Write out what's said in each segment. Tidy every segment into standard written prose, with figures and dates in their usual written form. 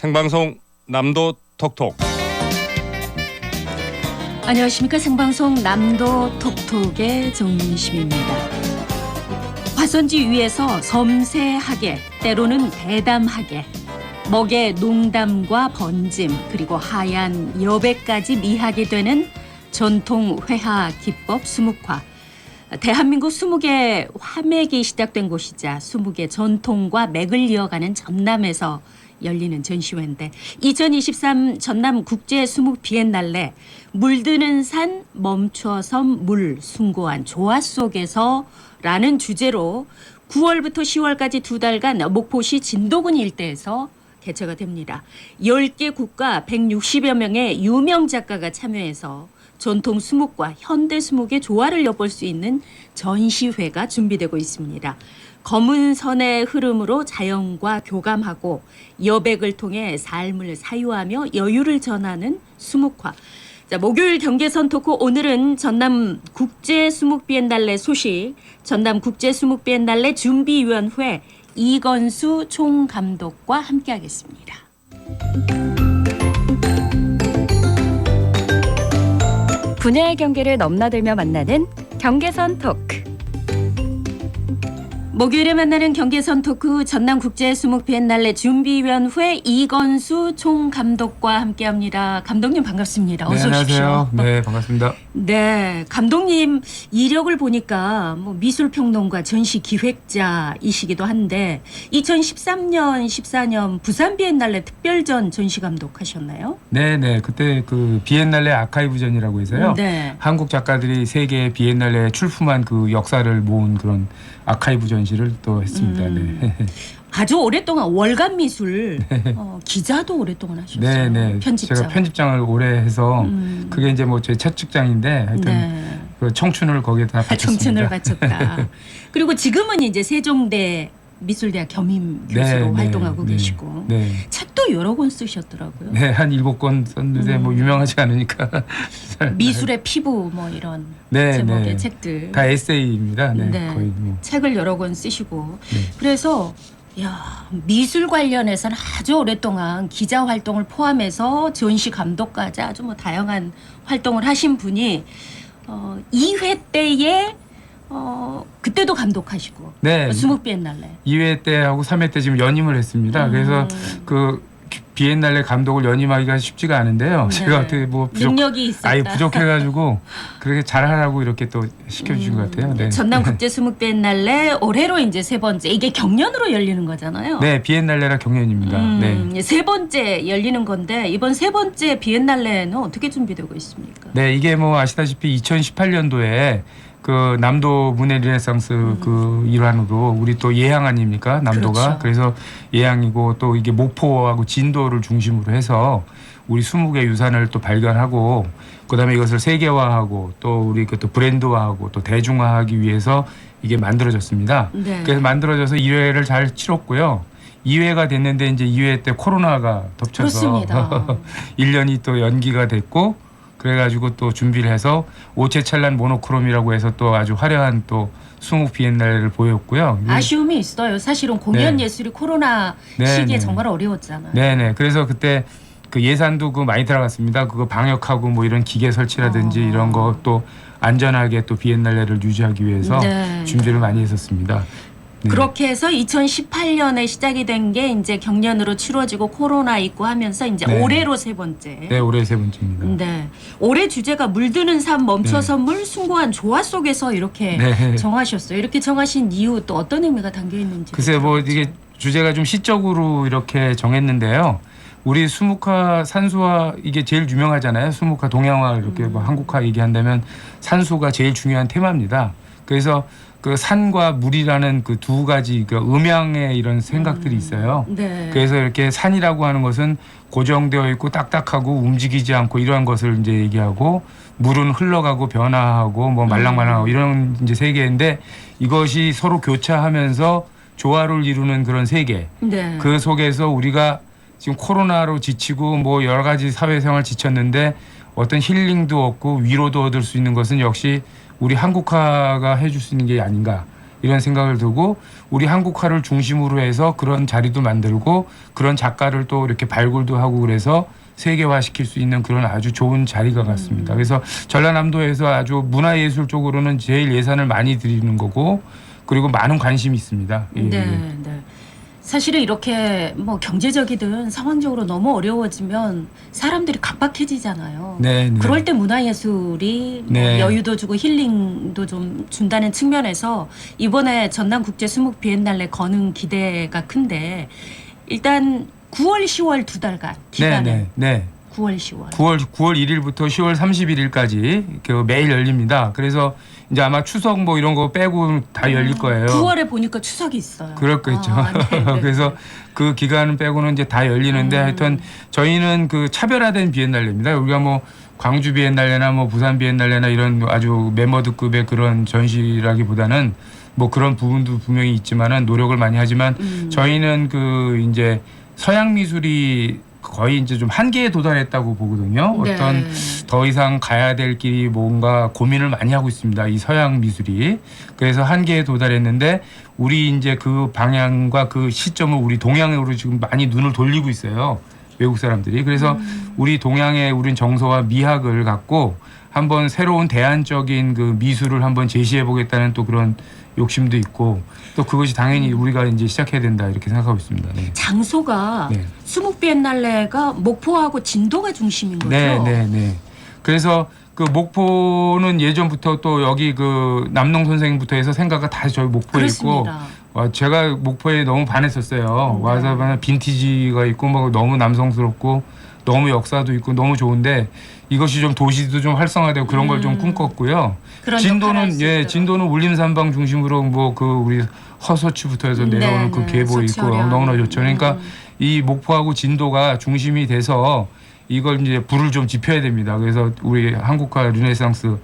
생방송 남도 톡톡. 안녕하십니까. 생방송 남도 톡톡의 정민심입니다. 화선지 위에서 섬세하게 때로는 대담하게 먹의 농담과 번짐 그리고 하얀 여백까지 미하게 되는 전통 회화 기법 수묵화. 대한민국 수묵의 화맥이 시작된 곳이자 수묵의 전통과 맥을 이어가는 전남에서 열리는 전시회인데 2023 전남 국제 수묵 비엔날레 물드는 산 멈춰섬 물 숭고한 조화 속에서 라는 주제로 9월부터 10월까지 2달간 목포시 진도군 일대에서 개최가 됩니다. 10개 국가 160여 명의 유명 작가가 참여해서 전통 수묵과 현대 수묵의 조화를 엿볼 수 있는 전시회가 준비되고 있습니다. 검은 선의 흐름으로 자연과 교감하고 여백을 통해 삶을 사유하며 여유를 전하는 수묵화. 자, 목요일 경계선 토크 오늘은 전남 국제 수묵 비엔날레 소식, 전남 국제 수묵 비엔날레 준비위원회 이건수 총감독과 함께하겠습니다. 분야의 경계를 넘나들며 만나는 경계선 토크. 목요일에 만나는 경계선 토크 전남 국제 수묵 비엔날레 준비위원회 이건수 총감독과 함께합니다. 감독님 반갑습니다. 어서 네, 오십시오. 안녕하세요. 네, 반갑습니다. 네, 감독님 이력을 보니까 뭐 미술평론가 전시 기획자이시기도 한데 2013년, 14년 부산 비엔날레 특별전 전시 감독하셨나요? 네, 네. 그때 그 비엔날레 아카이브전이라고 해서요. 네. 한국 작가들이 세계 비엔날레에 출품한 그 역사를 모은 그런 아카이브 전시를 또 했습니다. 네. 아주 오랫동안 월간 미술 기자도 오랫동안 하셨어요. 네, 네. 편집장. 제가 편집장을 오래 해서 그게 이제 뭐 제 첫 직장인데 하여튼 네. 그 청춘을 거기에다 바쳤습니다. 청춘을 바쳤다. 그리고 지금은 이제 세종대 미술대학 겸임 교수로 네, 활동하고 네, 계시고 네. 책도 여러 권 쓰셨더라고요. 네, 한 7권 썼는데 뭐 유명하지 않으니까 미술의 피부 뭐 이런 네, 제목의 네. 책들. 다 에세이입니다. 네, 네. 거의 뭐. 책을 여러 권 쓰시고 네. 그래서 야, 미술 관련해서는 아주 오랫동안 기자 활동을 포함해서 전시 감독까지 아주 뭐 다양한 활동을 하신 분이 2회 때에 그때도 감독하시고 네. 수묵 비엔날레 2회 때하고 3회 때 지금 연임을 했습니다. 그래서 그 비엔날레 감독을 연임하기가 쉽지가 않은데요. 네. 제가 어떻게 뭐 능력이 있었다. 아예 부족해가지고 그렇게 잘하라고 이렇게 또 시켜주신 것 같아요. 네. 전남 국제 수묵 비엔날레 올해로 이제 세 번째 이게 경연으로 열리는 거잖아요. 네, 비엔날레라 경연입니다. 네. 세 번째 열리는 건데 이번 세 번째 비엔날레는 어떻게 준비되고 있습니까? 네, 이게 뭐 아시다시피 2018년도에 그 남도 문예 르네상스 그 일환으로 우리 또 예향 아닙니까? 남도가. 그렇죠. 그래서 예향이고 또 이게 목포하고 진도를 중심으로 해서 우리 수묵의 유산을 또 발견하고 그다음에 이것을 세계화하고 또 우리 그 또 브랜드화하고 또 대중화하기 위해서 이게 만들어졌습니다. 네. 그래서 만들어져서 1회를 잘 치렀고요. 2회가 됐는데 이제 2회 때 코로나가 덮쳐서 그렇습니다. 1년이 또 연기가 됐고 그래가지고 또 준비를 해서 오체찬란 모노크롬이라고 해서 또 아주 화려한 또 수묵 비엔날레를 보였고요. 아쉬움이 있어요. 사실은 공연 네. 예술이 코로나 네, 시기에 네. 정말 어려웠잖아요. 네네. 그래서 그때 그 예산도 그 많이 들어갔습니다. 그거 방역하고 뭐 이런 기계 설치라든지 이런 거 또 안전하게 또 비엔날레를 유지하기 위해서 네. 준비를 많이 했었습니다. 네. 그렇게 해서 2018년에 시작이 된 게 이제 경연으로 치러지고 코로나 있고 하면서 이제 네. 올해로 세 번째. 네, 올해 세 번째입니다. 네. 올해 주제가 물드는 삶 멈춰서 물 숭고한 조화 속에서 이렇게 네. 정하셨어요. 이렇게 정하신 이유 또 어떤 의미가 담겨 있는지. 글쎄요, 뭐 이게 주제가 좀 시적으로 이렇게 정했는데요. 우리 수묵화, 산수화 이게 제일 유명하잖아요. 수묵화, 동양화 이렇게 뭐 한국화 얘기한다면 산수가 제일 중요한 테마입니다. 그래서 그 산과 물이라는 그 두 가지 그 음양의 이런 생각들이 있어요. 네. 그래서 이렇게 산이라고 하는 것은 고정되어 있고 딱딱하고 움직이지 않고 이러한 것을 이제 얘기하고 물은 흘러가고 변화하고 뭐 말랑말랑하고 이런 이제 세계인데 이것이 서로 교차하면서 조화를 이루는 그런 세계. 네. 그 속에서 우리가 지금 코로나로 지치고 뭐 여러 가지 사회생활 지쳤는데 어떤 힐링도 얻고 위로도 얻을 수 있는 것은 역시 우리 한국화가 해줄 수 있는 게 아닌가 이런 생각을 두고 우리 한국화를 중심으로 해서 그런 자리도 만들고 그런 작가를 또 이렇게 발굴도 하고 그래서 세계화시킬 수 있는 그런 아주 좋은 자리가 같습니다. 그래서 전라남도에서 아주 문화예술 쪽으로는 제일 예산을 많이 들이는 거고 그리고 많은 관심이 있습니다. 예, 네, 예. 네. 사실은 이렇게 뭐 경제적이든 상황적으로 너무 어려워지면 사람들이 각박해지잖아요. 네, 네. 그럴 때 문화예술이 뭐 네. 여유도 주고 힐링도 좀 준다는 측면에서 이번에 전남국제 수묵 비엔날레 거는 기대가 큰데 일단 9월, 10월 두 달간 기간은 네, 네. 9월, 10월. 9월 1일부터 10월 31일까지 그 매일 열립니다. 그래서 이제 아마 추석 뭐 이런 거 빼고 다 열릴 거예요. 9월에 보니까 추석이 있어요. 그렇겠죠. 네, 네, 그래서 네. 그 기간 빼고는 이제 다 열리는데 하여튼 저희는 그 차별화된 비엔날레입니다. 우리가 뭐 광주 비엔날레나 뭐 부산 비엔날레나 이런 아주 메머드급의 그런 전시라기보다는 뭐 그런 부분도 분명히 있지만은 노력을 많이 하지만 저희는 그 이제 서양 미술이 거의 이제 좀 한계에 도달했다고 보거든요. 네. 어떤 더 이상 가야 될 길이 뭔가 고민을 많이 하고 있습니다. 이 서양 미술이. 그래서 한계에 도달했는데 우리 이제 그 방향과 그 시점을 우리 동양으로 지금 많이 눈을 돌리고 있어요. 외국 사람들이. 그래서 우리 동양의 우린 정서와 미학을 갖고 한번 새로운 대안적인 그 미술을 한번 제시해 보겠다는 또 그런 욕심도 있고 또 그것이 당연히 우리가 이제 시작해야 된다 이렇게 생각하고 있습니다. 네. 장소가 네. 수묵 비엔날레가 목포하고 진도가 중심인 거죠. 네, 네, 네. 그래서 그 목포는 예전부터 또 여기 그 남농 선생님부터 해서 생각가 다 저희 목포에 그렇습니다. 있고 와, 제가 목포에 너무 반했었어요. 와서 보면 빈티지가 있고 뭐 너무 남성스럽고 너무 역사도 있고 너무 좋은데 이것이 좀 도시도 좀 활성화되고 그런 걸 좀 꿈꿨고요. 그런 역할을 할수 있도록. 진도는 울림산방 중심으로 뭐 그 우리 허서치부터 해서 네, 내려오는 그 네. 계보 있고 서철현. 너무나 좋죠. 그러니까 이 목포하고 진도가 중심이 돼서 이걸 이제 불을 좀 지펴야 됩니다. 그래서 우리 한국화 르네상스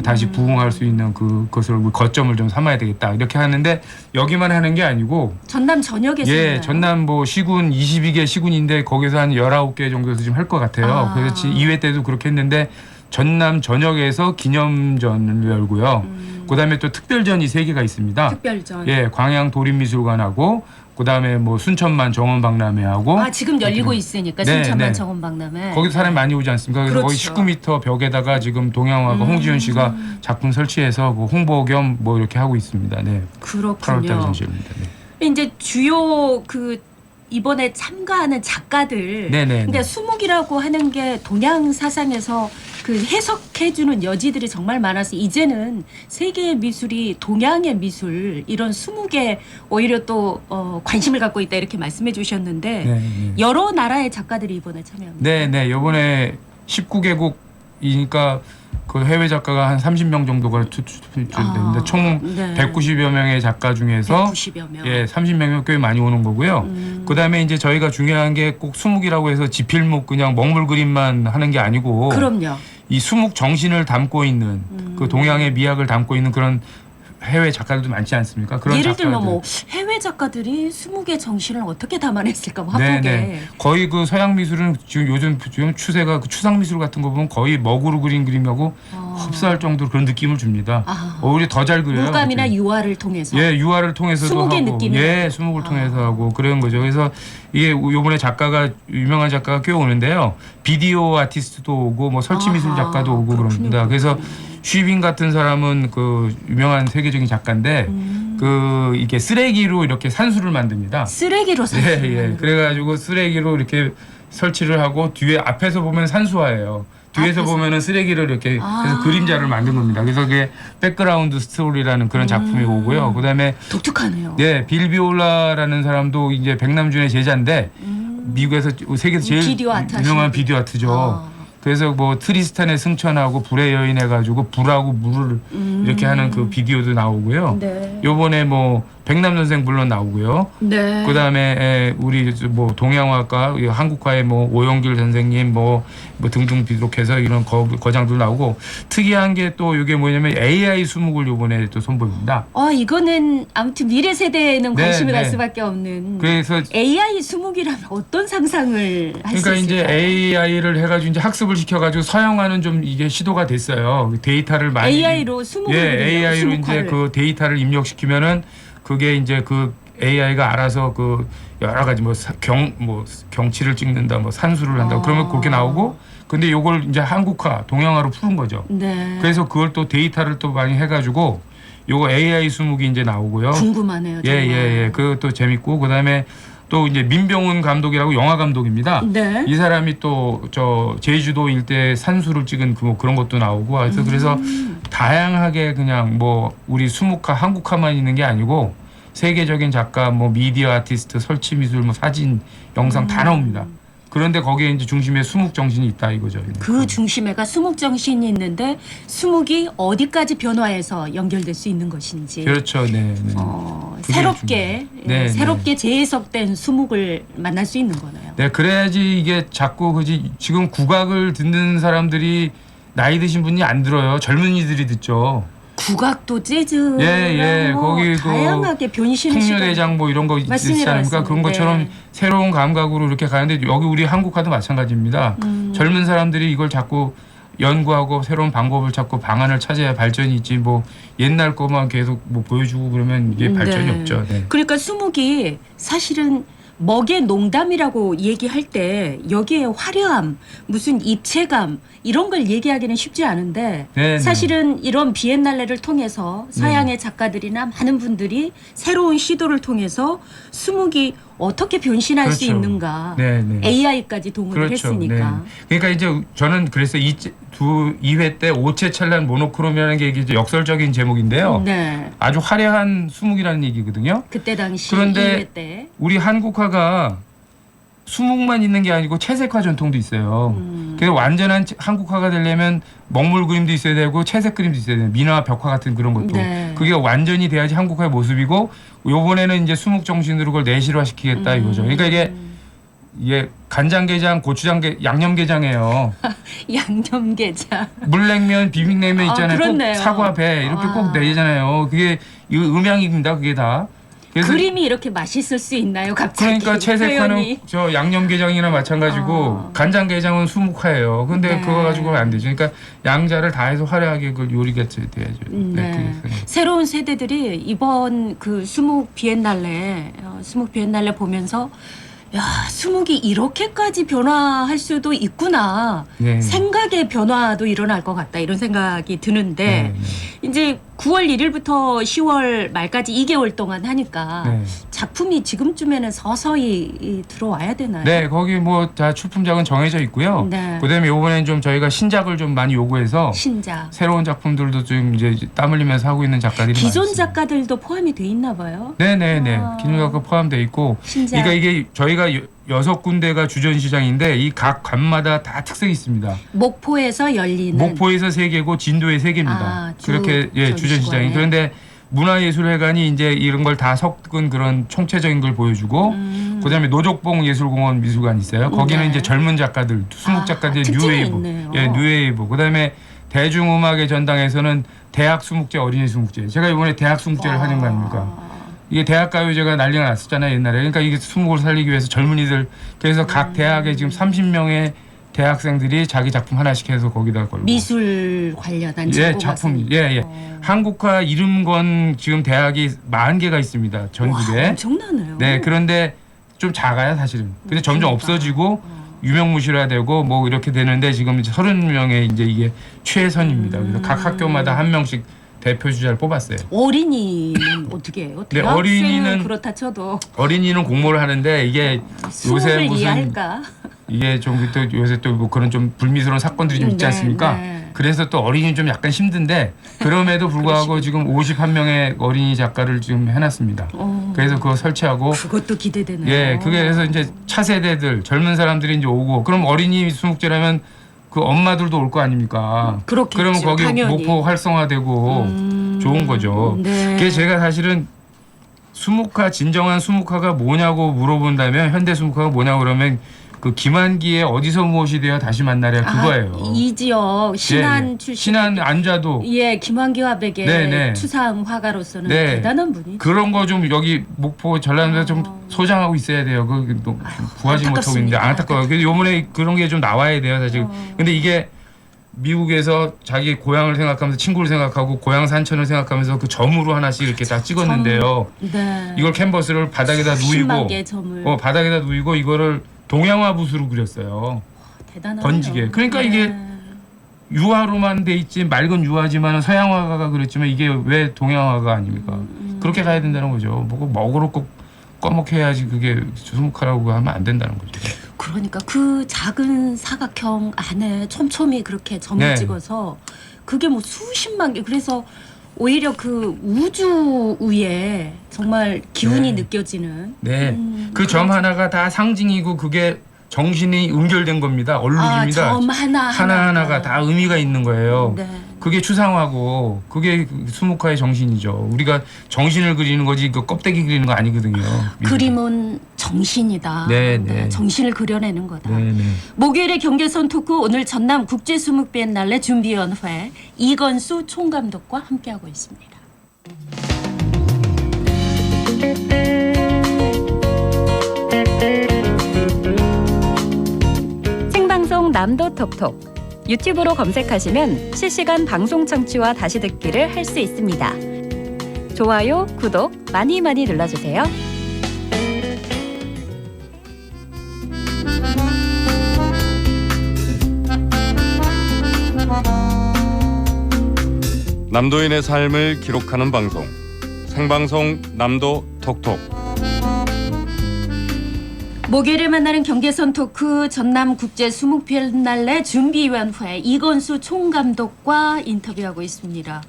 다시 부흥할 수 있는 그것을 우리 거점을 좀 삼아야 되겠다 이렇게 하는데 여기만 하는 게 아니고 전남 전역에서 예, 전남 뭐 시군 22개 시군인데 거기서 한 19개 정도에서 지금 할 것 같아요. 아. 그래서 2회 때도 그렇게 했는데 전남 전역에서 기념전을 열고요. 그다음에 또 특별전이 3개가 있습니다. 특별전. 예, 광양 도립미술관하고 그다음에 뭐 순천만 정원박람회하고 아 지금 열리고 있으니까 네, 순천만 네. 정원박람회. 거기도 사람이 많이 오지 않습니까? 그래서 거의 그렇죠. 19m 벽에다가 지금 동양화가 홍지윤 씨가 작품 설치해서 그 홍보 겸 뭐 이렇게 하고 있습니다. 네. 8월달 그렇군요. 전시입니다. 네. 이제 주요 그 이번에 참가하는 작가들. 네네. 그러니까 수묵이라고 하는 게 동양 사상에서 그 해석해주는 여지들이 정말 많아서 이제는 세계의 미술이 동양의 미술 이런 수묵에 오히려 또 관심을 갖고 있다 이렇게 말씀해 주셨는데 네, 네. 여러 나라의 작가들이 이번에 참여합니다. 네, 네. 이번에 19개국이니까 그 해외 작가가 한 30명 정도가 추출되는데 총 네. 190여 명의 작가 중에서 190여 명. 예, 30명이 꽤 많이 오는 거고요. 그다음에 이제 저희가 중요한 게 꼭 수묵이라고 해서 지필목 그냥 먹물 그림만 하는 게 아니고 그럼요. 이 수묵 정신을 담고 있는 그 동양의 미학을 담고 있는 그런 해외 작가들도 많지 않습니까? 그런 예를 들면 작가들. 뭐 해외 작가들이 수묵의 정신을 어떻게 담아냈을까 뭐 네, 화폭에. 네. 거의 그 서양 미술은 지금 추세가 그 추상 미술 같은 거 보면 거의 먹으로 그린 그림하고 흡사할 정도로 그런 느낌을 줍니다. 아. 오히려 더 잘 그려요. 물감이나 그때. 유화를 통해서. 예, 유화를 통해서도 수묵의 하고, 느낌이 예, 나죠. 수묵을 통해서 하고 그런 거죠. 그래서 이게 요번에 작가가 유명한 작가가 꽤 오는데요. 비디오 아티스트도 오고 뭐 설치 미술 아하, 작가도 오고 그렇군요. 그럽니다. 그래서 쉬빈 같은 사람은 그 유명한 세계적인 작가인데 그 이게 쓰레기로 이렇게 산수를 만듭니다. 쓰레기로 예, 산수를 예. 만드는 그래가지고 쓰레기로 이렇게 설치를 하고 뒤에 앞에서 보면 산수화예요. 뒤에서 앞에서. 보면은 쓰레기를 이렇게 해서 아. 그림자를 만든 겁니다. 그래서 그게 백그라운드 스토리라는 그런 작품이 오고요. 그다음에 독특하네요. 네, 빌비올라라는 사람도 이제 백남준의 제자인데 미국에서 세계에서 제일 비디오 아트 하시는 유명한 분. 비디오 아트죠. 아. 그래서 뭐 트리스탄의 승천하고 불의 여인 해가지고 불하고 물을 이렇게 하는 그 비디오도 나오고요. 네. 요번에 뭐 백남 선생 물론 나오고요. 네. 그다음에 우리 뭐 동양화과 한국화의 뭐 오영길 선생님 뭐 등등 비롯해서 이런 거장들 나오고 특이한 게 또 이게 뭐냐면 AI 수목을 요번에 또 선보입니다. 이거는 아무튼 미래 세대에는 네, 관심을 갈 네. 수밖에 없는. 그래서 AI 수목이라면 어떤 상상을 할 수 그러니까 이제 있을까요? AI를 해가지고 이제 학습을 시켜가지고 서양화는 좀 이게 시도가 됐어요. 데이터를 많이 AI로 수목을 AI로 이제 그 데이터를 입력시키면은 그게 이제 그 AI가 알아서 그 여러 가지 뭐 경치를 찍는다, 뭐 산수를 한다. 그러면 그렇게 나오고. 근데 요걸 이제 한국화, 동양화로 푸는 거죠. 네. 그래서 그걸 또 데이터를 또 많이 해가지고 요거 AI 수목이 이제 나오고요. 궁금하네요. 정말. 예. 그것도 재밌고 그다음에 또 이제 민병훈 감독이라고 영화 감독입니다. 네. 이 사람이 또 저 제주도 일대 산수를 찍은 그런 것도 나오고 그래서 다양하게 그냥 뭐 우리 수묵화, 한국화만 있는 게 아니고 세계적인 작가, 뭐 미디어 아티스트, 설치 미술, 뭐 사진, 영상 다 나옵니다. 그런데 거기에 이제 중심에 수묵 정신이 있다 이거죠. 그 중심에가 수묵 정신이 있는데 수묵이 어디까지 변화해서 연결될 수 있는 것인지. 그렇죠. 네. 새롭게 네, 새롭게 재해석된 수묵을 만날 수 있는 거네요. 네, 그래야지 이게 자꾸 그지 지금 국악을 듣는 사람들이 나이 드신 분이 안 들어요. 젊은이들이 듣죠. 국악도 재즈, 거기 다양하게 변신을 풍류대장 뭐 이런 거 있지 않습니까? 맞습니다. 그런 것처럼 네. 새로운 감각으로 이렇게 가는데 여기 우리 한국화도 마찬가지입니다. 젊은 사람들이 이걸 자꾸 연구하고 새로운 방법을 찾고 방안을 찾아야 발전이 있지 뭐 옛날 거만 계속 뭐 보여주고 그러면 이게 발전이 없죠. 네. 그러니까 수묵이 사실은 먹의 농담이라고 얘기할 때 여기에 화려함, 무슨 입체감 이런 걸 얘기하기는 쉽지 않은데 사실은 이런 비엔날레를 통해서 서양의 작가들이나 많은 분들이 새로운 시도를 통해서 수묵이 어떻게 변신할 수 있는가 AI까지 동원을 했으니까. 그러니까 이제 저는 그래서 2회 때 오체 찰난 모노크롬이라는 게 이제 역설적인 제목인데요. 네. 아주 화려한 수묵이라는 얘기거든요. 그때 당시 그런데 2회 때. 우리 한국화가 수묵만 있는 게 아니고 채색화 전통도 있어요. 그래서 완전한 한국화가 되려면 먹물 그림도 있어야 되고 채색 그림도 있어야 돼요. 민화, 벽화 같은 그런 것도. 네. 그게 완전히 돼야지 한국화의 모습이고 요번에는 이제 수묵 정신으로 그걸 내실화시키겠다 이거죠. 그러니까 이게 간장게장, 양념게장이에요. 양념게장. 물냉면, 비빔냉면 있잖아요. 그렇네요. 꼭 사과, 배 이렇게 꼭 내잖아요. 그게 이거 음양입니다. 그게 다. 그림이 이렇게 맛있을 수 있나요? 갑자기. 그러니까 채색화는 표현이. 저 양념게장이나 마찬가지고 간장게장은 수묵화예요. 근데 그거 가지고는 안 되죠. 그러니까 양자를 다 해서 화려하게 그걸 요리가 돼야죠. 네. 새로운 세대들이 이번 그 수묵 비엔날레 보면서 야, 수묵이 이렇게까지 변화할 수도 있구나. 생각의 변화도 일어날 것 같다. 이런 생각이 드는데 이제 9월 1일부터 10월 말까지 2개월 동안 하니까 작품이 지금쯤에는 서서히 들어와야 되나요? 네, 거기 뭐 다 출품작은 정해져 있고요. 그다음에 이번에는 좀 저희가 신작을 좀 많이 요구해서 새로운 작품들도 좀 이제 땀 흘리면서 하고 있는 작가들이 기존 많습니다. 작가들도 포함이 돼 있나 봐요. 기존 작가 포함돼 있고. 신작. 그러니까 이게 저희가 6군데가 주전시장인데 이 각 관마다 다 특색이 있습니다. 목포에서 열리는. 목포에서 3개고 진도에 3개입니다. 그렇게 주전시장이. 그런데 문화예술회관이 이제 이런 걸 다 섞은 그런 총체적인 걸 보여주고 그다음에 노족봉 예술공원 미술관 있어요. 거기는 이제 젊은 작가들, 수묵 작가들 뉴웨이브. 그다음에 대중음악의 전당에서는 대학 수묵제, 어린이 수묵제. 제가 이번에 대학 수묵제를 하는 거 아닙니까? 이게 대학가요제가 난리가 났었잖아요 옛날에. 그러니까 이게 수묵을 살리기 위해서 젊은이들 그래서 각 대학에 지금 30명의 대학생들이 자기 작품 하나씩 해서 거기다 걸고 미술 관련한 작품 한국화 이름 건 지금 대학이 40개가 있습니다 전국에. 와, 엄청나네요. 네, 그런데 좀 작아요 사실은. 근데 점점 없어지고 유명무실화되고 뭐 이렇게 되는데 지금 30명의 이제 이게 최선입니다. 그래서 각 학교마다 한 명씩 대표 주자를 뽑았어요. 어린이는 어떻게 해요? 네, 어린이는 그렇다 쳐도 어린이는 공모를 하는데 이게 요새 무슨 이해할까? 이게 좀 또 요새 또 뭐 그런 좀 불미스러운 사건들이 좀 있지 않습니까? 그래서 또 어린이는 좀 약간 힘든데 그럼에도 불구하고 지금 51명의 어린이 작가를 지금 해놨습니다. 그래서 그거 설치하고 그것도 기대되네요. 예, 그게 그래서 이제 차세대들 젊은 사람들이 이제 오고 그럼 어린이 수묵제라면 그 엄마들도 올 거 아닙니까? 그렇겠죠. 그러면 거기 당연히. 목포 활성화되고 좋은 거죠. 네. 그게 제가 사실은 수묵화 진정한 수묵화가 뭐냐고 물어본다면 현대 수묵화가 뭐냐고 그러면 그 김한기의 어디서 무엇이 되어 다시 만나랴 그거예요. 이 지역 신안 예, 출신. 신안 안좌도 예, 김한기 화백의 네. 추상 화가로서는 네. 대단한 분이죠. 그런 거 좀 여기 목포 전라도에 좀 소장하고 있어야 돼요. 그 구하지 못하고 있는데 안타깝습니다. 안타까워요. 그래서 요번에 그런 게 좀 나와야 돼요, 사실. 근데 이게 미국에서 자기 고향을 생각하면서 친구를 생각하고 고향 산천을 생각하면서 그 점으로 하나씩 이렇게 다 찍었는데요. 네. 이걸 캔버스를 바닥에다 10만 누이고 개의 점을. 바닥에다 누이고 이거를 동양화 붓으로 그렸어요. 대단하네요. 번지게. 그러니까 이게 유화로만 돼 있지 맑은 유화지만 서양화가 그랬지만 이게 왜 동양화가 아닙니까? 그렇게 가야 된다는 거죠. 뭐고 먹으로 꼭 꺼먹해야지 그게 수묵화라고 하면 안 된다는 거죠. 그러니까 그 작은 사각형 안에 촘촘히 그렇게 점을 네. 찍어서 그게 뭐 수십만 개. 그래서 오히려 그 우주 위에 정말 기운이 네. 느껴지는. 네. 그 점 하나가 다 상징이고 그게 정신이 연결된 겁니다. 얼룩입니다. 점 하나하나가 다 의미가 있는 거예요. 네. 그게 추상화고 그게 수묵화의 정신이죠. 우리가 정신을 그리는 거지 그 껍데기 그리는 거 아니거든요. 그림은 정신이다. 네. 정신을 그려내는 거다. 네. 목요일의 경계선 토크 오늘 전남 국제수묵비엔날레 준비위원회 이건수 총감독과 함께하고 있습니다. 생방송 남도 톡톡 유튜브로 검색하시면 실시간 방송 청취와 다시 듣기를 할 수 있습니다. 좋아요, 구독 많이 눌러주세요. 남도인의 삶을 기록하는 방송 생방송 남도 톡톡. 목요일에 만나는 경계선 토크 전남 국제수묵비엔날레 준비위원회 이건수 총감독과 인터뷰하고 있습니다.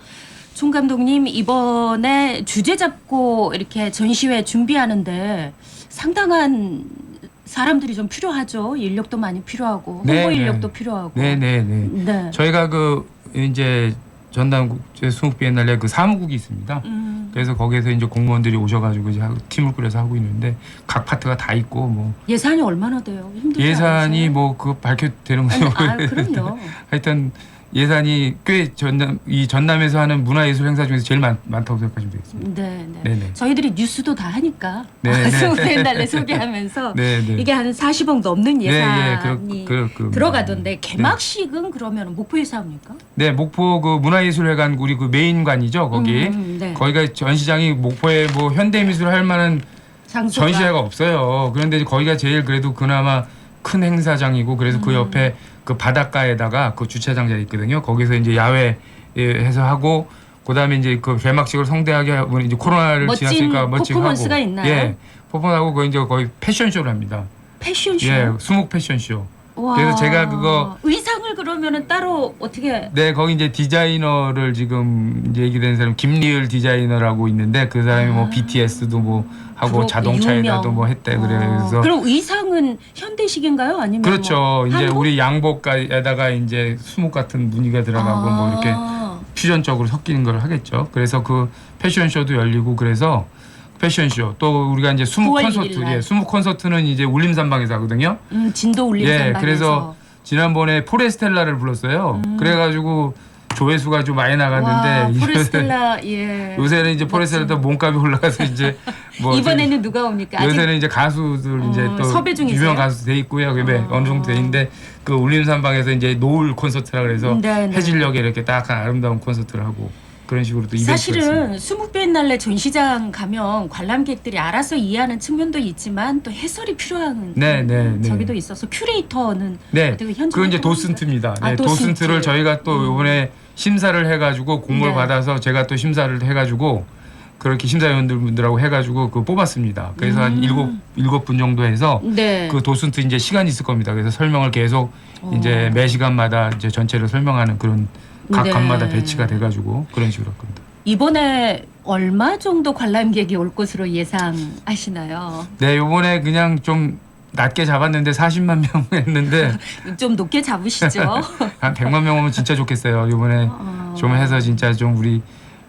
총감독님 이번에 주제 잡고 이렇게 전시회 준비하는데 상당한 사람들이 좀 필요하죠. 인력도 많이 필요하고 홍보 인력도 필요하고. 네. 저희가 그 이제 전남 국제 수묵 비엔날레 그 사무국이 있습니다. 그래서 거기에서 이제 공무원들이 오셔가지고 이제 팀을 꾸려서 하고 있는데 각 파트가 다 있고 뭐 예산이 얼마나 돼요? 힘들지 예산이 않으세요? 뭐 그 밝혀도 되는 거죠. 그럼요. 하여튼 예산이 꽤 전남에서 하는 문화예술 행사 중에서 제일 많다고 생각하시면 되겠습니다. 네. 저희들이 뉴스도 다 하니까 수묵비엔날레 소개하면서 이게 한 40억 넘는 예산이 들어가던데 개막식은 그러면 목포에서 합니까? 네, 목포 그 문화예술회관 우리 그 메인관이죠 거기. 거기가 전시장이 목포에 뭐 현대미술 할 만한 장소가. 전시회가 없어요. 그런데 거기가 제일 그래도 그나마 큰 행사장이고 그래서 그 옆에 그 바닷가에다가 그 주차장자 있거든요. 거기서 이제 야외에서 하고 그다음에 이제 그 개막식을 성대하게 하고 이제 코로나를 지났으니까 멋지게 하고. 퍼포먼스가 있나요? 예, 퍼포먼스하고 거기 이제 거의 패션쇼를 합니다. 패션쇼. 예, 수묵 패션쇼. 와. 그래서 제가 그거 의상을 그러면은 따로 어떻게? 네, 거기 이제 디자이너를 지금 이제 얘기되는 사람 김리을 디자이너라고 있는데 그 사람이 뭐 BTS도 뭐 하고 자동차에다도 뭐 했대. 그래서 그럼 의상은 현대식인가요? 아니면 그렇죠. 뭐 이제 한국? 우리 양복에다가 이제 수묵 같은 무늬가 들어가고 뭐 이렇게 퓨전적으로 섞이는 걸 하겠죠. 그래서 그 패션쇼도 열리고 그래서 패션쇼 또 우리가 이제 수묵 9월 콘서트 1일 날. 수묵 콘서트는 이제 울림산방에서 하거든요. 진도 울림산방에서. 예, 그래서 지난번에 포레스텔라를 불렀어요. 그래가지고 조회수가 좀 많이 나갔는데 포레스텔라 예. 요새는 이제 포레스텔라도 몸값이 올라가서 이제 뭐 이번에는 누가 옵니까? 요새는 이제 가수들 이제 또 섭외 중이세요? 유명 가수 돼 있고요. 그게 어느 정도 돼 있는데 그 울림산방에서 이제 노을 콘서트라 그래서 해질녘에 이렇게 딱 아름다운 콘서트를 하고 그런 식으로 또 이벤트가 있습니다. 사실은 수묵비엔날레 전시장 가면 관람객들이 알아서 이해하는 측면도 있지만 또 해설이 필요한 저기도 있어서 큐레이터는 어떻게 현장 그건 이제 도슨트입니다. 네, 도슨트. 도슨트를 저희가 또 이번에 심사를 해가지고 공모를 받아서 제가 또 심사를 해가지고 그렇게 심사위원들하고 해가지고 그 뽑았습니다. 그래서 한 일곱 분 정도 해서 그 도슨트 이제 시간이 있을 겁니다. 그래서 설명을 계속 이제 매 시간마다 이제 전체를 설명하는 그런 각 간마다 배치가 돼가지고 그런 식으로 할 겁니다. 이번에 얼마 정도 관람객이 올 것으로 예상하시나요? 네, 이번에 그냥 좀 낮게 잡았는데 40만 명 했는데 좀 높게 잡으시죠. 한 100만 명 오면 진짜 좋겠어요. 이번에 좀 해서 진짜 좀 우리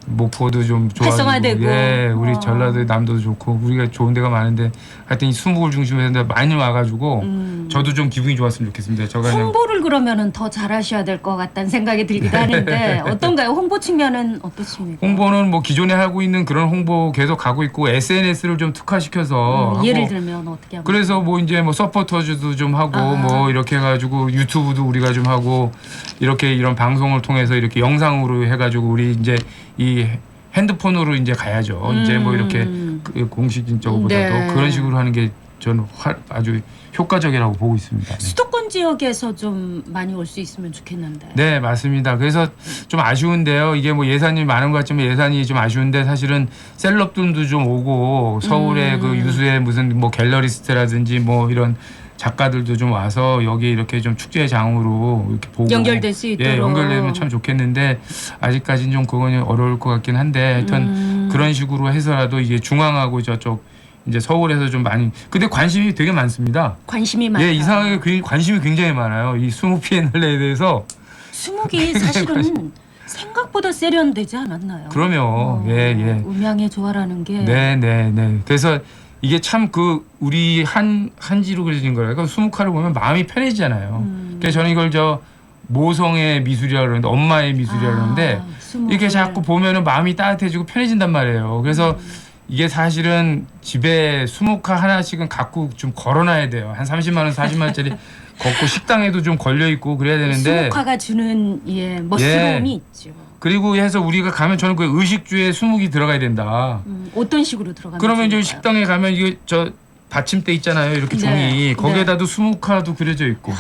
목포도 좀 좋아지고, 활성화되고. 예, 우리 전라도 남도도 좋고 우리가 좋은 데가 많은데 하여튼 이 수목을 중심으로 많이 와가지고 저도 좀 기분이 좋았으면 좋겠습니다. 저가 그냥 홍보를 그러면은 더 잘하셔야 될 것 같다는 생각이 들기도 하는데 어떤가요? 홍보 측면은 어떻습니까? 홍보는 뭐 기존에 하고 있는 그런 홍보 계속 가고 있고 SNS를 좀 특화시켜서 하고 예를 들면 어떻게 하면 그래서 뭐 이제 뭐 서포터즈도 좀 하고 뭐 이렇게 해가지고 유튜브도 우리가 좀 하고 이렇게 이런 방송을 통해서 이렇게 영상으로 해가지고 우리 이제 이 핸드폰으로 이제 가야죠. 이제 뭐 이렇게 그 공식적으로보다도 네. 그런 식으로 하는 게 저는 아주 효과적이라고 보고 있습니다. 네. 수도권 지역에서 좀 많이 올 수 있으면 좋겠는데. 네, 맞습니다. 그래서 좀 아쉬운데요. 이게 뭐 예산이 많은 것 같지만 예산이 좀 아쉬운데 사실은 셀럽들도 좀 오고 서울의 그 유수의 무슨 뭐 갤러리스트라든지 뭐 이런 작가들도 좀 와서 여기 이렇게 좀 축제 장으로 이렇게 보고 연결될 수 있도록. 예, 연결되면 참 좋겠는데 아직까지는 좀 그건 어려울 것 같긴 한데 하여튼 그런 식으로 해서라도 이게 중앙하고 저쪽 이제 서울에서 좀 많이 근데 관심이 되게 많습니다. 관심이 많다. 예, 이상하게 관심이 굉장히 많아요. 이 수목 비엔날레에 대해서. 수목이 사실은 생각보다 세련되지 않았나요? 그럼요. 예, 예. 음양의 조화라는 게. 네, 네, 네. 그래서 이게 참 그 우리 한지로 그려진 거라. 그러니까 수묵화를 보면 마음이 편해지잖아요. 그래서 저는 이걸 저 모성의 미술이라 그러는데 엄마의 미술이라 그러는데 수목을. 이렇게 자꾸 보면은 마음이 따뜻해지고 편해진단 말이에요. 그래서 이게 사실은 집에 수묵화 하나씩은 갖고 좀 걸어놔야 돼요. 한 30만 원, 40만 원짜리 걷고 식당에도 좀 걸려 있고 그래야 되는데. 수목화가 주는 멋스러움이 있죠. 그리고 해서 우리가 가면 저는 그 의식주에 수묵이 들어가야 된다. 어떤 식으로 들어가면 그러면 이제 좋을까요? 식당에 가면 이게 저 받침대 있잖아요. 이렇게 종이 네. 거기에다도 수묵화도 그려져 있고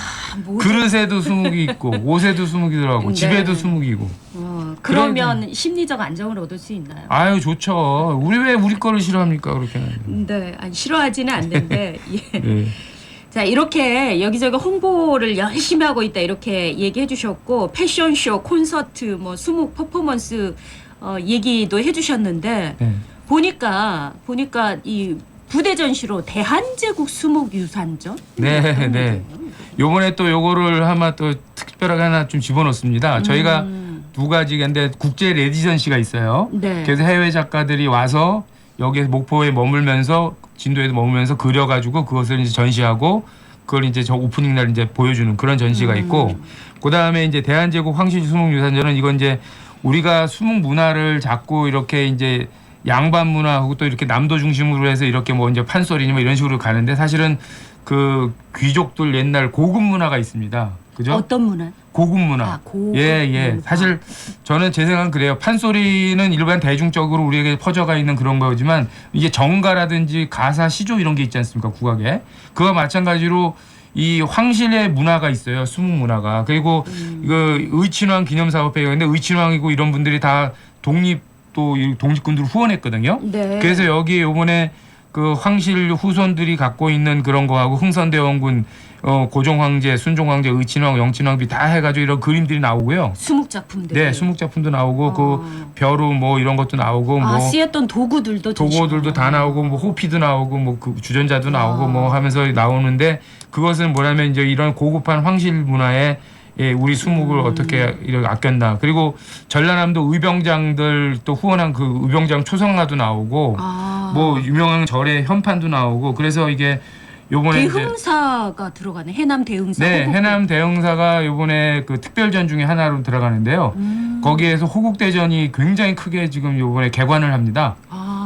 뭐죠? 그릇에도 수묵이 있고 옷에도 수묵이 들어가고 네. 집에도 수묵이고. 그러면 심리적 안정을 얻을 수 있나요? 아유 좋죠. 우리 왜 우리 거를 싫어합니까 그렇게? 네, 아니, 싫어하지는 않는데. 예. 네. 자, 이렇게 여기저기 홍보를 열심히 하고 있다 이렇게 얘기해 주셨고 패션쇼, 콘서트, 뭐 수목 퍼포먼스 얘기도 해 주셨는데 네. 보니까 이 부대 전시로 대한제국 수목유산전 네, 네. 요번에 또 요거를 아마 또 특별하게 하나 좀 집어넣습니다. 저희가 두 가지인데 국제 레지던시가 있어요. 네. 그래서 해외 작가들이 와서 여기에 목포에 머물면서 진도에도 머물면서 그려가지고 그것을 이제 전시하고 그걸 이제 저 오프닝 날 이제 보여주는 그런 전시가 있고 그 다음에 이제 대한제국 황실 수목유산전은 이건 이제 우리가 수목 문화를 자꾸 이렇게 이제 양반 문화하고 또 이렇게 남도 중심으로 해서 이렇게 뭐 이제 판소리니 뭐 이런 식으로 가는데 사실은 그 귀족들 옛날 고급 문화가 있습니다. 그죠? 어떤 문화? 고급 문화. 고급 예, 예. 문화. 사실 저는 제 생각은 그래요. 판소리는 일반 대중적으로 우리에게 퍼져가 있는 그런 거지만 이게 정가라든지 가사, 시조 이런 게 있지 않습니까? 국악에. 그와 마찬가지로 이 황실의 문화가 있어요. 수묵 문화가. 그리고 그 의친왕 기념사업회가 있는데 의친왕이고 이런 분들이 다 또 독립군들을 후원했거든요. 네. 그래서 여기에 요번에 그 황실 후손들이 갖고 있는 그런 거하고 흥선대원군 고종 황제, 순종 황제, 의친왕, 영친왕비 다 해가지고 이런 그림들이 나오고요. 수목 작품들. 네, 수묵 작품도 나오고 그 벼루 뭐 이런 것도 나오고 뭐 쓰였던 도구들도 도구들도 다 나오고 뭐 호피도 나오고 뭐 그 주전자도 나오고 뭐 하면서 나오는데 그것은 뭐냐면 이제 이런 고급한 황실 문화에 예, 우리 수묵을 어떻게 이렇게 아꼈나. 그리고 전라남도 의병장들 또 후원한 그 의병장 초성화도 나오고 뭐 유명한 절의 현판도 나오고 그래서 이게 요번에 대흥사가 들어가네. 해남 대흥사. 네, 호국대. 해남 대흥사가 요번에 그 특별전 중에 하나로 들어가는데요. 거기에서 호국대전이 굉장히 크게 지금 요번에 개관을 합니다.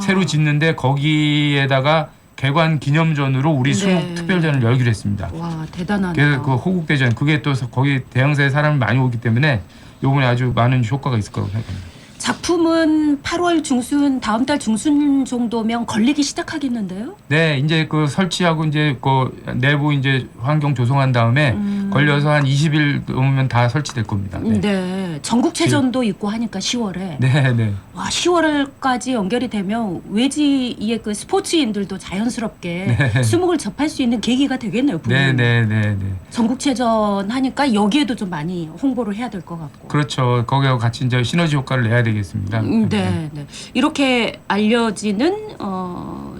새로 짓는데 거기에다가 개관 기념전으로 우리 수묵 특별전을 열기로 했습니다. 와, 대단하다. 그래서 그 호국대전 그게 또 거기 대형사에 사람이 많이 오기 때문에 요번에 아주 많은 효과가 있을 거라고 생각합니다. 작품은 8월 중순 다음 달 중순 정도면 걸리기 시작하겠는데요? 네, 이제 그 설치하고 이제 그 내부 이제 환경 조성한 다음에 걸려서 한 20일 넘으면 다 설치될 겁니다. 네, 네. 전국체전도 있고 하니까 10월에. 네, 네. 와, 10월까지 연결이 되면 외지의 그 스포츠인들도 자연스럽게 수목을 접할 수 있는 계기가 되겠네요. 네, 네, 네, 네. 전국체전 하니까 여기에도 좀 많이 홍보를 해야 될 것 같고. 그렇죠. 거기하고 같이 이제 시너지 효과를 내야 되겠습니다. 네, 네. 이렇게 알려지는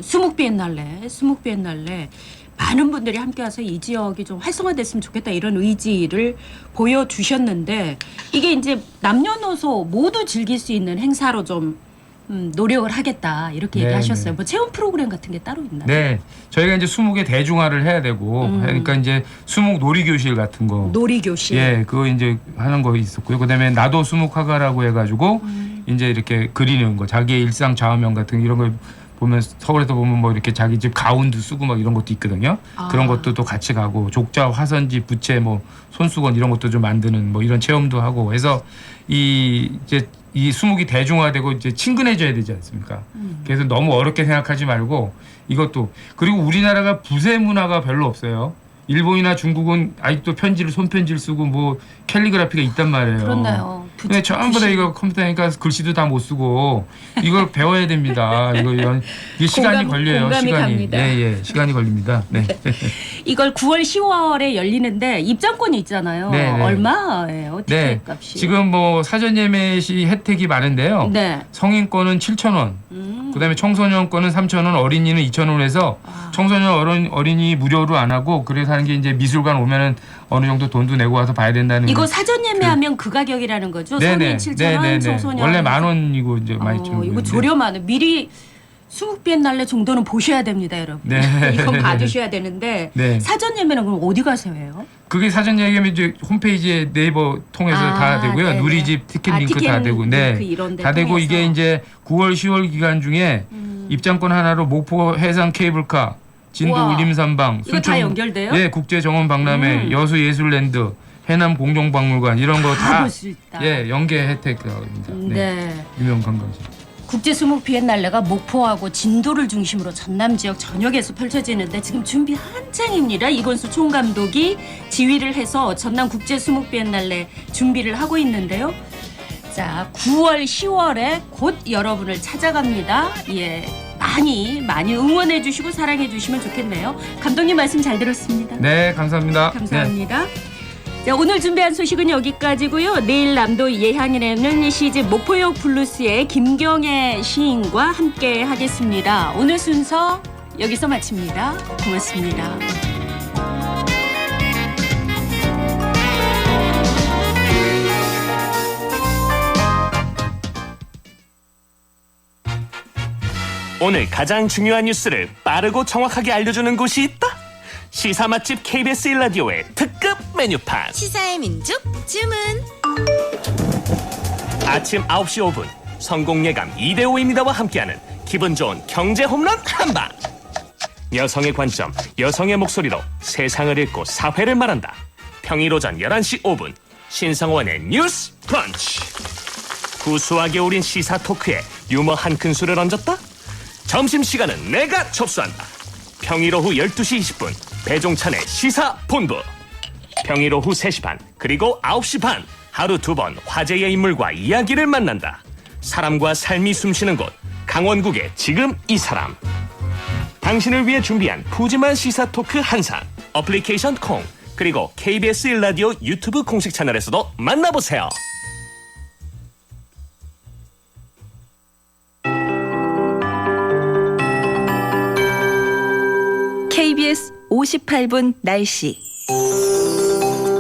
수묵 비엔날레 많은 분들이 함께 와서 이 지역이 좀 활성화됐으면 좋겠다 이런 의지를 보여주셨는데 이게 이제 남녀노소 모두 즐길 수 있는 행사로 좀 노력을 하겠다 이렇게 네, 얘기하셨어요. 네. 뭐 체험 프로그램 같은 게 따로 있나요? 네, 저희가 이제 수목의 대중화를 해야 되고, 그러니까 이제 수목 놀이교실 같은 거, 놀이교실. 예, 그거 이제 하는 거 있었고요. 그다음에 나도 수목화가라고 해가지고 이제 이렇게 그리는 거, 자기의 일상 좌우명 같은 이런 걸 보면 서울에서 보면 뭐 이렇게 자기 집 가운도 쓰고 막 이런 것도 있거든요. 아. 그런 것도 또 같이 가고 족자, 화선지, 부채, 뭐 손수건 이런 것도 좀 만드는 뭐 이런 체험도 하고 해서 이제 이 수목이 대중화되고 이제 친근해져야 되지 않습니까? 그래서 너무 어렵게 생각하지 말고 이것도 그리고 우리나라가 부세 문화가 별로 없어요. 일본이나 중국은 아직도 편지를 손편지를 쓰고 뭐 캘리그라피가 있단 말이에요. 그렇나요? 근데 전부 다 이거 컴퓨터니까 글씨도 다 못 쓰고 이걸 배워야 됩니다. 이게 시간이 걸려요. 공감이 시간이. 갑니다. 예, 시간이 걸립니다. 네. 이걸 9월 10월에 열리는데 입장권이 있잖아요. 네, 네. 얼마예요? 티켓 네. 값이? 지금 뭐 사전 예매 시 혜택이 많은데요. 네. 성인권은 7,000원. 그다음에 청소년권은 3,000원, 어린이는 2,000원 해서 청소년 어린이 무료로 안 하고 그래서 하는 게 이제 미술관 오면은 어느 정도 돈도 내고 와서 봐야 된다는 이거 사전 예매하면 그 가격이라는 거죠? 성인 7,000원, 청소년 원래 10,000원이고 이제 많이 주는 이거 거예요. 저렴하네. 미리 수국 비엔날레 정도는 보셔야 됩니다, 여러분. 네. 이건 봐주셔야 되는데 네. 사전 예매는 그럼 어디 가서 해요? 그게 사전 예매면 이제 홈페이지에 네이버 통해서 다 되고요. 네네. 누리집 티켓 링크 티켓 다 되고, 네, 링크 이런 데 다 되고 통해서. 이게 이제 9월 10월 기간 중에 입장권 하나로 목포 해상 케이블카, 진도 우와. 울림산방, 이거 다 연결돼요? 예, 국제 정원 박람회, 여수 예술랜드, 해남 공동박물관 이런 거 다 볼 수 있다. 예, 연계 혜택입니다. 네. 유명 관광지. 국제수목 비엔날레가 목포하고 진도를 중심으로 전남 지역 전역에서 펼쳐지는데 지금 준비 한창입니다. 이건수 총감독이 지휘를 해서 전남 국제수목 비엔날레 준비를 하고 있는데요. 자, 9월, 10월에 곧 여러분을 찾아갑니다. 예, 많이 응원해 주시고 사랑해 주시면 좋겠네요. 감독님 말씀 잘 들었습니다. 네, 감사합니다. 감사합니다. 자, 오늘 준비한 소식은 여기까지고요. 내일 남도 예향이라는 시집 목포역 블루스의 김경애 시인과 함께 하겠습니다. 오늘 순서 여기서 마칩니다. 고맙습니다. 오늘 가장 중요한 뉴스를 빠르고 정확하게 알려주는 곳이 있다. 시사 맛집 KBS 1라디오의 특급 메뉴판. 시사의 민족 주문. 아침 9시 5분 성공 예감 2대5입니다와 함께하는 기분 좋은 경제 홈런 한방. 여성의 관점, 여성의 목소리로 세상을 읽고 사회를 말한다. 평일 오전 11시 5분 신성원의 뉴스 브런치. 구수하게 우린 시사 토크에 유머 한 큰술을 얹었다. 점심시간은 내가 접수한다. 평일 오후 12시 20분 배종찬의 시사본부. 평일 오후 3시 반 그리고 9시 반 하루 2번 화제의 인물과 이야기를 만난다. 사람과 삶이 숨쉬는 곳 강원국의 지금 이 사람. 당신을 위해 준비한 푸짐한 시사 토크 한상 어플리케이션 콩 그리고 KBS 1라디오 유튜브 공식 채널에서도 만나보세요. KBS 58분 날씨.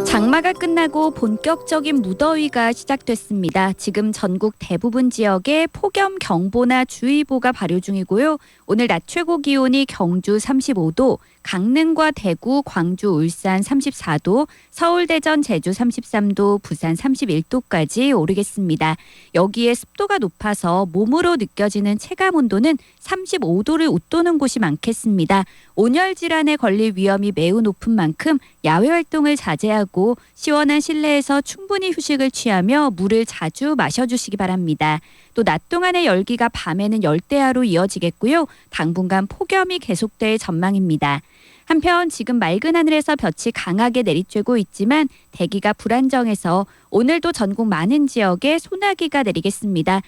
장마가 끝나고 본격적인 무더위가 시작됐습니다. 지금 전국 대부분 지역에 폭염경보나 주의보가 발효 중이고요. 오늘 낮 최고 기온이 경주 35도, 강릉과 대구, 광주, 울산 34도, 서울, 대전, 제주 33도, 부산 31도까지 오르겠습니다. 여기에 습도가 높아서 몸으로 느껴지는 체감 온도는 35도를 웃도는 곳이 많겠습니다. 온열 질환에 걸릴 위험이 매우 높은 만큼 야외 활동을 자제하고 시원한 실내에서 충분히 휴식을 취하며 물을 자주 마셔주시기 바랍니다. 또 낮 동안의 열기가 밤에는 열대야로 이어지겠고요. 당분간 폭염이 계속될 전망입니다. 한편 지금 맑은 하늘에서 볕이 강하게 내리쬐고 있지만 대기가 불안정해서 오늘도 전국 많은 지역에 소나기가 내리겠습니다.